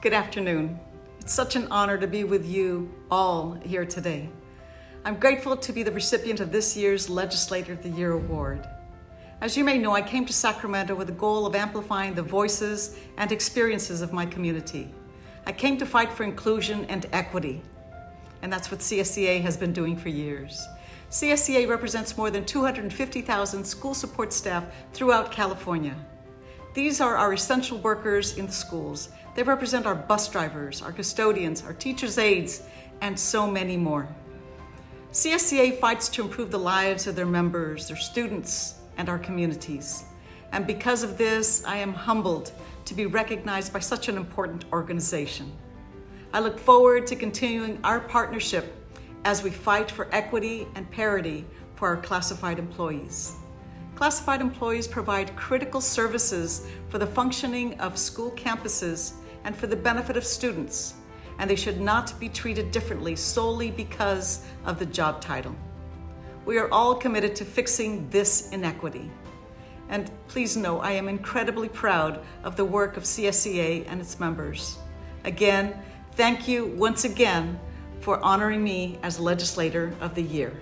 Good afternoon. It's such an honor to be with you all here today. I'm grateful to be the recipient of this year's Legislator of the Year Award. As you may know, I came to Sacramento with the goal of amplifying the voices and experiences of my community. I came to fight for inclusion and equity, and that's what CSEA has been doing for years. CSEA represents more than 250,000 school support staff throughout California. These are our essential workers in the schools. They represent our bus drivers, our custodians, our teachers' aides, and so many more. CSEA fights to improve the lives of their members, their students, and our communities. And because of this, I am humbled to be recognized by such an important organization. I look forward to continuing our partnership as we fight for equity and parity for our classified employees. Classified employees provide critical services for the functioning of school campuses and for the benefit of students, and they should not be treated differently solely because of the job title. We are all committed to fixing this inequity. And please know, I am incredibly proud of the work of CSEA and its members. Again, thank you once again for honoring me as Legislator of the Year.